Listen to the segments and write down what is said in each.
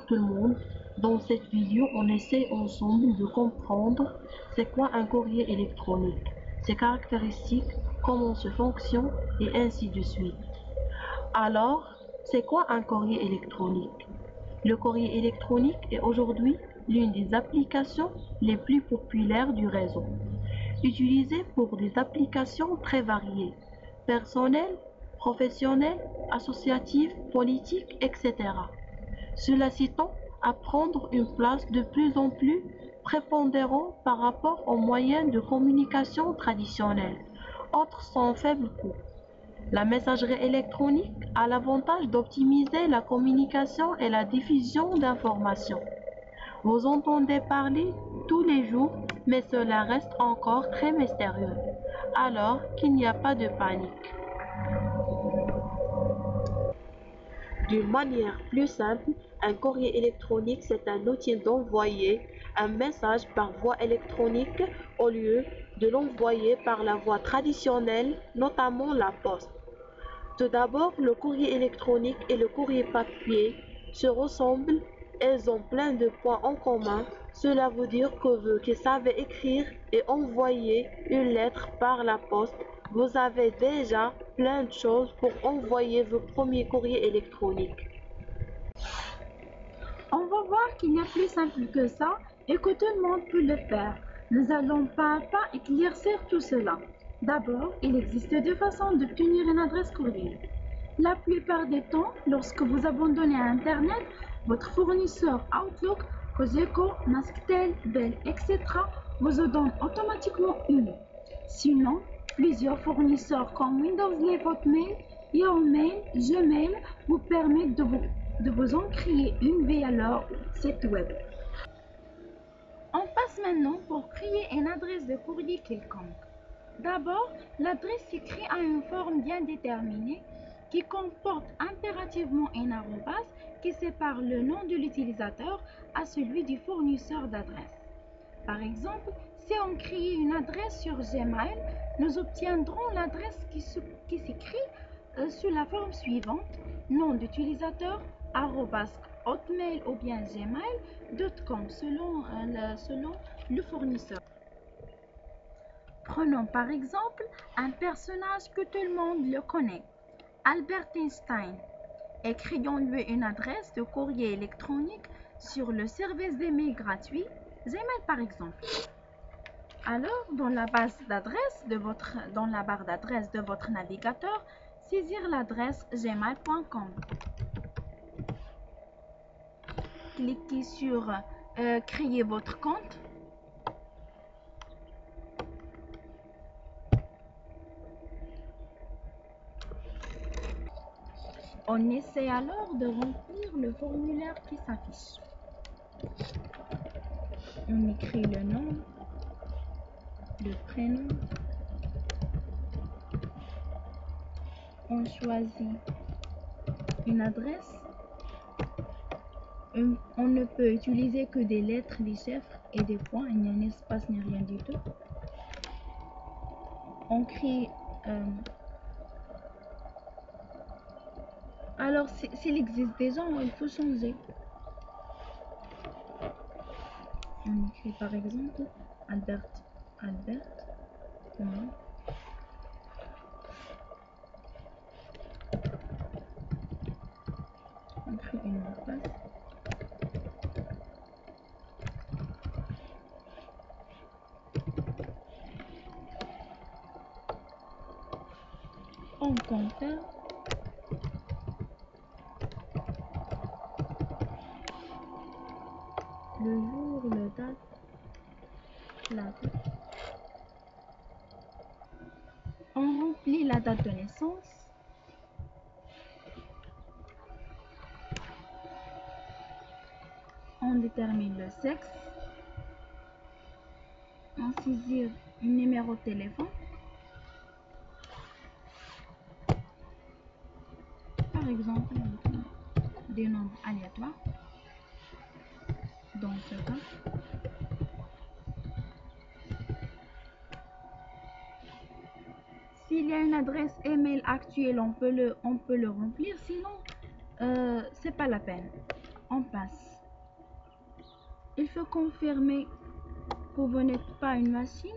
tout le monde. Dans cette vidéo, on essaie ensemble de comprendre c'est quoi un courrier électronique, ses caractéristiques, comment ça fonctionne et ainsi de suite. Alors, c'est quoi un courrier électronique? Le courrier électronique est aujourd'hui l'une des applications les plus populaires du réseau, utilisée pour des applications très variées, personnelles, professionnelles, associatives, politiques, etc. Cela s'étend à prendre une place de plus en plus prépondérante par rapport aux moyens de communication traditionnels, autres sans faible coût. La messagerie électronique a l'avantage d'optimiser la communication et la diffusion d'informations. Vous entendez parler tous les jours, mais cela reste encore très mystérieux. Alors qu'il n'y a pas de panique. D'une manière plus simple, un courrier électronique, c'est un outil d'envoyer un message par voie électronique au lieu de l'envoyer par la voie traditionnelle, notamment la poste. Tout d'abord, le courrier électronique et le courrier papier se ressemblent, elles ont plein de points en commun. Cela veut dire que vous qui savez écrire et envoyer une lettre par la poste, vous avez déjà plein de choses pour envoyer vos premiers courriers électroniques. On va voir qu'il y a plus simple que ça et que tout le monde peut le faire. Nous allons pas à pas éclaircir tout cela. D'abord, il existe deux façons d'obtenir une adresse courriel. La plupart des temps, lorsque vous abandonnez à Internet, votre fournisseur Outlook, Cogeco, Masquetel, Bell, etc. vous en donne automatiquement une. Sinon, plusieurs fournisseurs comme Windows Live Hotmail, Yahoo Mail, Gmail vous permettent de vous en créer une via leur site web. On passe maintenant pour créer une adresse de courrier quelconque. D'abord, l'adresse s'écrit à une forme bien déterminée qui comporte impérativement un arrobase qui sépare le nom de l'utilisateur à celui du fournisseur d'adresse. Par exemple, si on crée une adresse sur Gmail, nous obtiendrons l'adresse qui s'écrit sous la forme suivante, nom d'utilisateur, @hotmail ou bien gmail.com selon le fournisseur. Prenons par exemple un personnage que tout le monde le connaît, Albert Einstein. Écrions-lui une adresse de courrier électronique sur le service d'email gratuit, Gmail par exemple. Alors, dans la barre d'adresse de votre navigateur, saisir l'adresse gmail.com. Cliquez sur créer votre compte. On essaie alors de remplir le formulaire qui s'affiche. On écrit le nom, le prénom. On choisit une adresse. On ne peut utiliser que des lettres, des chiffres et des points. Il n'y a un espace ni rien du tout. On crée... Alors, s'il existe déjà, il faut changer. On écrit par exemple Albert. On crée une mot de passe. On confirme. Le jour, le date, la date. On remplit la date de naissance. On détermine le sexe. On saisit un numéro de téléphone. Par exemple, des nombres aléatoires. Dans ce cas, s'il y a une adresse email actuelle, on peut le remplir. Sinon, c'est pas la peine. On passe. il faut confirmer que vous n'êtes pas une machine.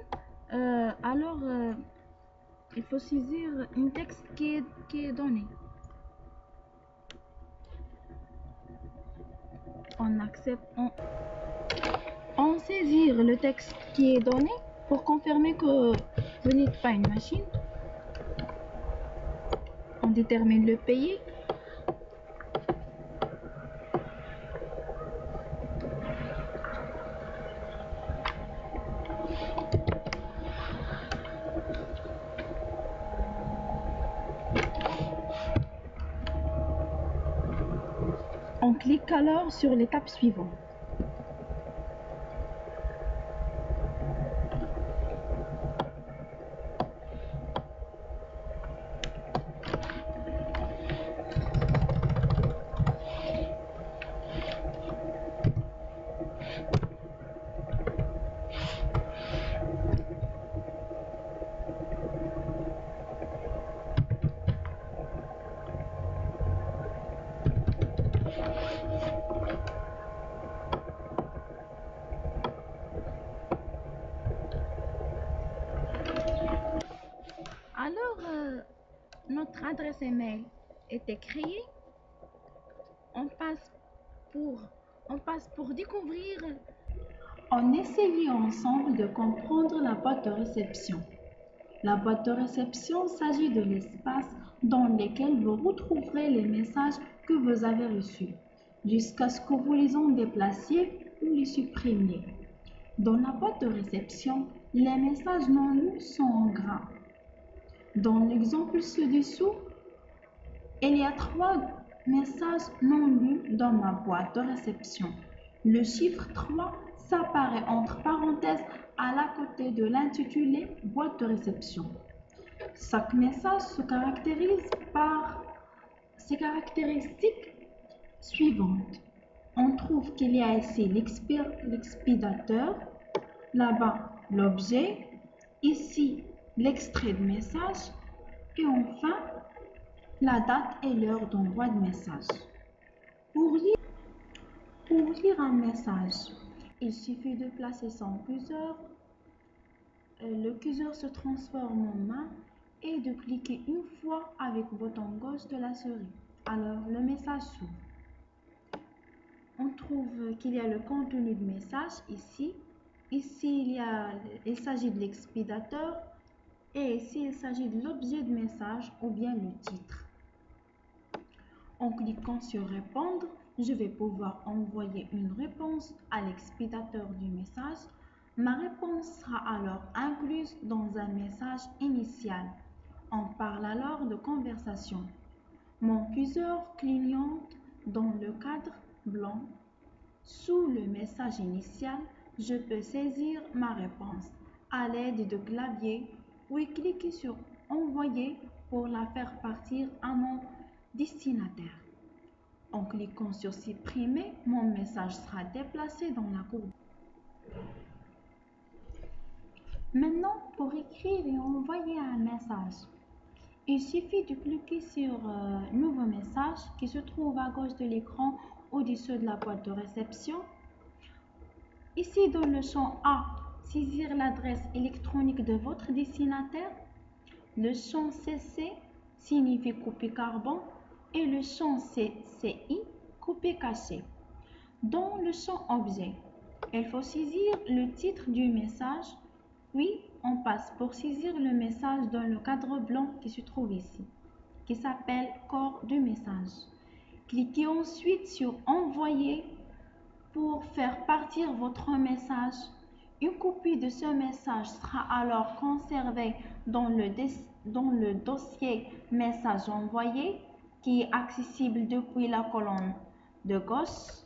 Il faut saisir un texte qui est donné. On saisit le texte qui est donné pour confirmer que vous n'êtes pas une machine. On détermine le pays. On clique alors sur l'étape suivante. Notre adresse email était créée. On passe pour découvrir. On essayait ensemble de comprendre la boîte de réception. La boîte de réception s'agit de l'espace dans lequel vous retrouverez les messages que vous avez reçus, jusqu'à ce que vous les en déplaciez ou les supprimiez. Dans la boîte de réception, les messages non lus sont en gras. Dans l'exemple ci-dessous, il y a 3 messages non lus dans ma boîte de réception. Le chiffre 3 s'apparaît entre parenthèses à la côté de l'intitulé boîte de réception. Chaque message se caractérise par ses caractéristiques suivantes. On trouve qu'il y a ici l'expéditeur, là-bas l'objet, ici l'extrait de message et enfin la date et l'heure d'envoi de message. Pour lire un message, il suffit de placer son curseur. Le curseur se transforme en main et de cliquer une fois avec le bouton gauche de la souris. Alors le message s'ouvre. On trouve qu'il y a le contenu du message ici. Ici, il s'agit de l'expéditeur et ici, il s'agit de l'objet de message ou bien le titre. En cliquant sur répondre, je vais pouvoir envoyer une réponse à l'expéditeur du message. Ma réponse sera alors incluse dans un message initial. On parle alors de conversation. Mon curseur clignote dans le cadre blanc. Sous le message initial, je peux saisir ma réponse à l'aide de clavier ou cliquer sur envoyer pour la faire partir à mon destinataire. En cliquant sur supprimer, mon message sera déplacé dans la courbe. Maintenant, pour écrire et envoyer un message, il suffit de cliquer sur Nouveau message qui se trouve à gauche de l'écran au-dessus de la boîte de réception. Ici, dans le champ A, saisir l'adresse électronique de votre destinataire. Le champ CC signifie copie carbone et le champ CCI, copie cachée. Dans le champ objet, il faut saisir le titre du message. Puis, on passe pour saisir le message dans le cadre blanc qui se trouve ici, qui s'appelle corps du message. Cliquez ensuite sur envoyer pour faire partir votre message. Une copie de ce message sera alors conservée dans le dossier message envoyé qui est accessible depuis la colonne de gauche.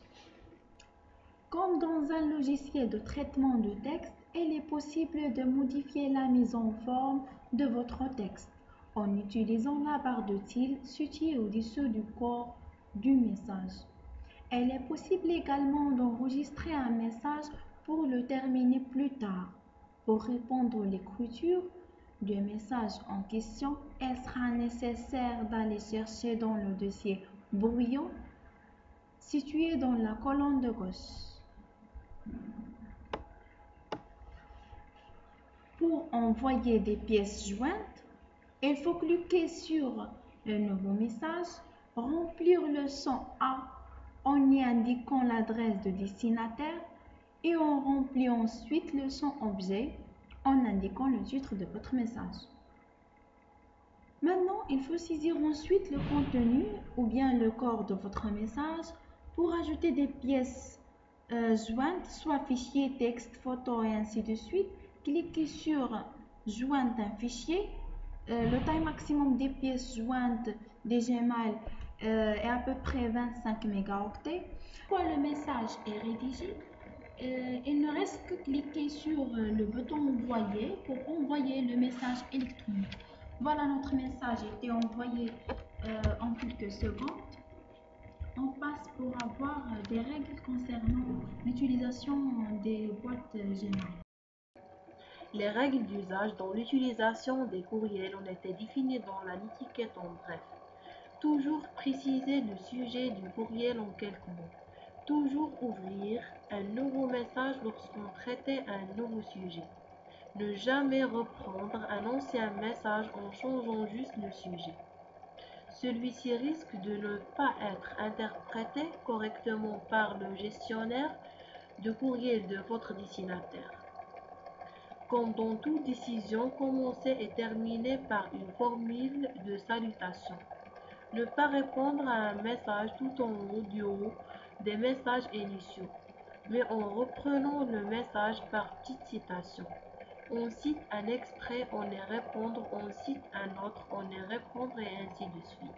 Comme dans un logiciel de traitement de texte, il est possible de modifier la mise en forme de votre texte en utilisant la barre de tilde située au-dessus du corps du message. Il est possible également d'enregistrer un message pour le terminer plus tard. Pour répondre à l'écriture du message en question, il sera nécessaire d'aller chercher dans le dossier brouillon situé dans la colonne de gauche. Pour envoyer des pièces jointes, il faut cliquer sur le nouveau message, remplir le champ A en y indiquant l'adresse de destinataire et on remplit ensuite le champ objet en indiquant le titre de votre message. Maintenant, il faut saisir ensuite le contenu ou bien le corps de votre message pour ajouter des pièces jointes, soit fichier, texte, photo et ainsi de suite. Cliquez sur joindre un fichier. Le taille maximum des pièces jointes des Gmail est à peu près 25 mégaoctets. Quand le message est rédigé, il ne reste que cliquer sur le bouton envoyer pour envoyer le message électronique. Voilà, notre message a été envoyé en quelques secondes. On passe pour avoir des règles concernant l'utilisation des boîtes Gmail. Les règles d'usage dans l'utilisation des courriels ont été définies dans l'étiquette en bref. Toujours préciser le sujet du courriel en quelques mots. Toujours ouvrir un nouveau message lorsqu'on traitait un nouveau sujet. Ne jamais reprendre un ancien message en changeant juste le sujet. Celui-ci risque de ne pas être interprété correctement par le gestionnaire de courriel de votre destinataire. Comme dans toute décision, commencer et terminer par une formule de salutation. Ne pas répondre à un message tout en audio des messages initiaux, mais en reprenant le message par petite citation. On cite un extrait, on y répondre, on cite un autre, on y répondre et ainsi de suite.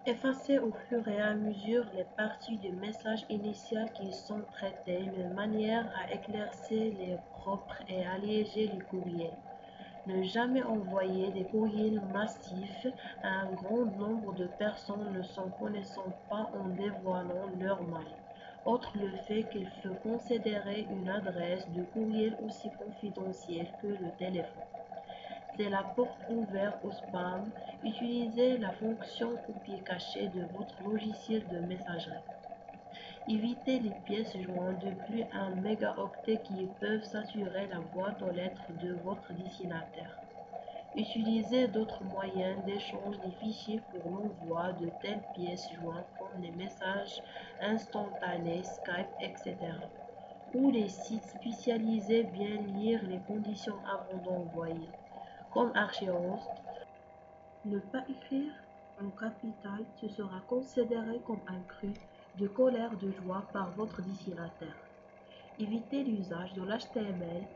Effacer au fur et à mesure les parties du message initial qui sont traitées de manière à éclaircir les propres et alléger les courriels. Ne jamais envoyer des courriels massifs à un grand nombre de personnes ne s'en connaissant pas en dévoilant leur mail. Outre le fait qu'il faut considérer une adresse de courriel aussi confidentielle que le téléphone. C'est la porte ouverte au spam. Utilisez la fonction copier caché de votre logiciel de messagerie. Évitez les pièces jointes de plus d'un mégaoctet qui peuvent saturer la boîte aux lettres de votre destinataire. Utilisez d'autres moyens d'échange des fichiers pour l'envoi de telles pièces jointes comme les messages instantanés, Skype, etc. Ou les sites spécialisés bien lire les conditions avant d'envoyer, comme Archiehost. Ne pas écrire en capital, ce sera considéré comme un cri de colère de joie par votre destinataire. Évitez l'usage de l'HTML,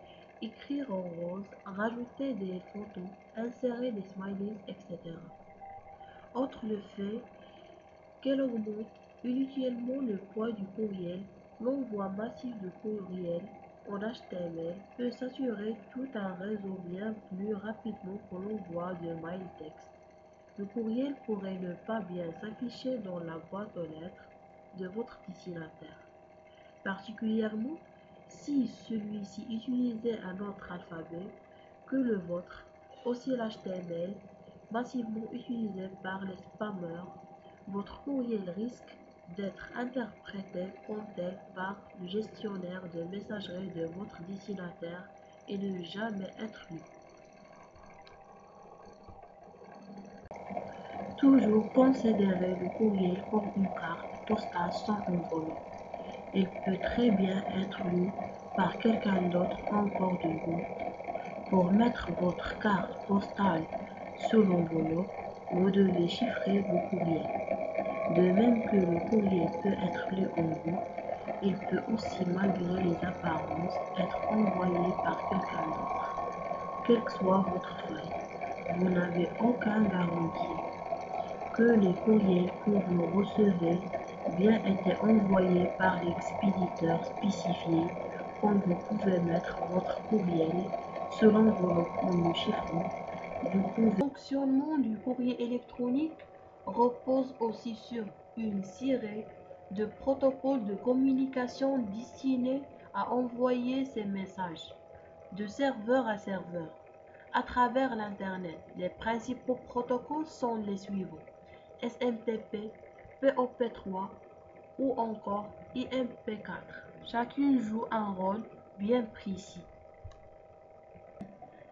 écrire en rose, rajouter des photos, insérer des smileys, etc. Outre le fait qu'elle augmente inutilement le poids du courriel, l'envoi massif de courriel en HTML peut saturer tout un réseau bien plus rapidement que l'envoi de mail texte. Le courriel pourrait ne pas bien s'afficher dans la boîte aux lettres de votre destinataire, particulièrement si celui-ci utilisait un autre alphabet que le vôtre. Aussi l'HTML, massivement utilisé par les spammers, votre courriel risque d'être interprété comme tel par le gestionnaire de messagerie de votre destinataire et ne jamais être lu. Toujours considérer le courriel comme une carte postale sans enveloppe. Il peut très bien être lu par quelqu'un d'autre encore de vous. Pour mettre votre carte postale sous l'enveloppe, vous devez chiffrer vos courriels. De même que le courriel peut être lu en vous, il peut aussi, malgré les apparences, être envoyé par quelqu'un d'autre. Quelle que soit votre feuille, vous n'avez aucune garantie que les courriels que vous recevez bien été envoyés par l'expéditeur spécifié, comme vous pouvez mettre votre courriel sur l'enveloppe en le chiffrant. Le fonctionnement du courrier électronique repose aussi sur une série de protocoles de communication destinés à envoyer ces messages de serveur à serveur à travers l'Internet. Les principaux protocoles sont les suivants: SMTP, POP3, ou encore IMP4. Chacune joue un rôle bien précis.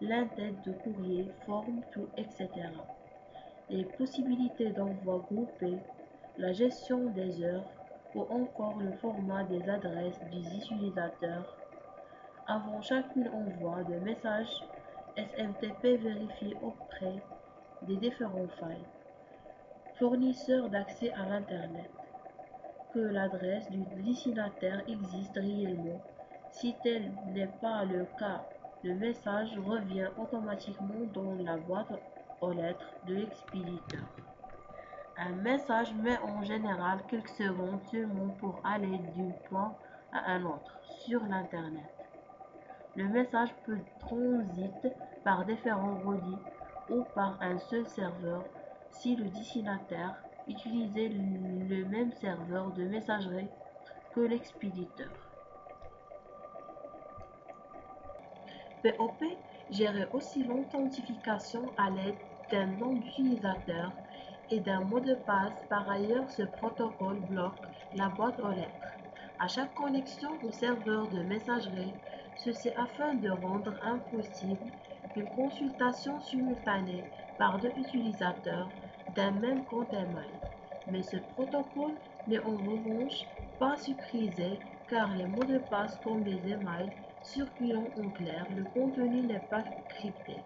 L'entête de courrier, forme, tout, etc. Les possibilités d'envoi groupé, la gestion des heures ou encore le format des adresses des utilisateurs. Avant chacun envoi de messages SMTP vérifié auprès des différents files, fournisseurs d'accès à l'Internet, que l'adresse du destinataire existe réellement. Si tel n'est pas le cas, le message revient automatiquement dans la boîte aux lettres de l'expéditeur. Un message met en général quelques secondes seulement pour aller d'un point à un autre sur l'Internet. Le message peut transiter par différents relais ou par un seul serveur si le destinataire utilisait le même serveur de messagerie que l'expéditeur. POP gère aussi l'authentification à l'aide d'un nom d'utilisateur et d'un mot de passe. Par ailleurs, ce protocole bloque la boîte aux lettres à chaque connexion au serveur de messagerie, ceci afin de rendre impossible une consultation simultanée par deux utilisateurs d'un même compte email. Mais ce protocole n'est en revanche pas sécurisé car les mots de passe comme les emails circulant en clair, le contenu n'est pas crypté.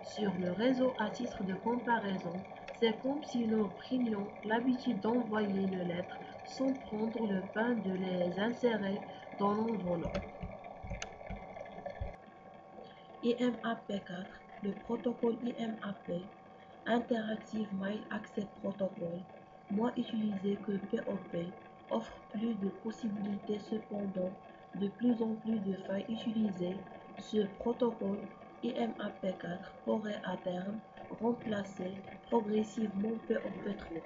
Sur le réseau à titre de comparaison, c'est comme si nous prenions l'habitude d'envoyer une lettre sans prendre le pain de les insérer dans l'enveloppe. IMAP4, le protocole IMAP, Interactive Mail Access Protocol, moins utilisé que POP, offre plus de possibilités. Cependant, de plus en plus de failles utilisées. Ce protocole IMAP4 pourrait à terme remplacer progressivement POP3.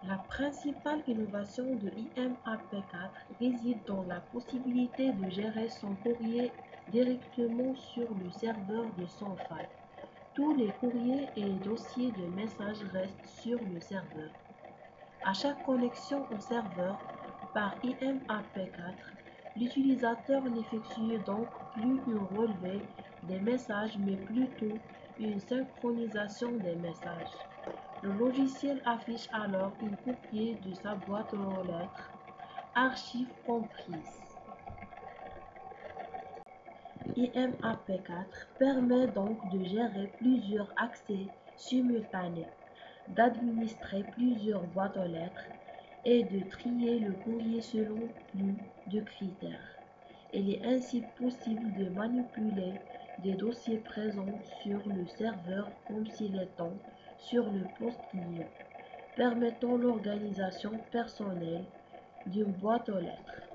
La principale innovation de IMAP4 réside dans la possibilité de gérer son courrier directement sur le serveur de son file. Tous les courriers et dossiers de messages restent sur le serveur. À chaque connexion au serveur par IMAP4, l'utilisateur n'effectue donc plus un relevé des messages mais plutôt une synchronisation des messages. Le logiciel affiche alors une copie de sa boîte aux lettres, archives comprises. IMAP4 permet donc de gérer plusieurs accès simultanés, d'administrer plusieurs boîtes aux lettres et de trier le courrier selon plus de critères. Il est ainsi possible de manipuler des dossiers présents sur le serveur comme s'ils étaient sur le poste client, permettant l'organisation personnelle d'une boîte aux lettres.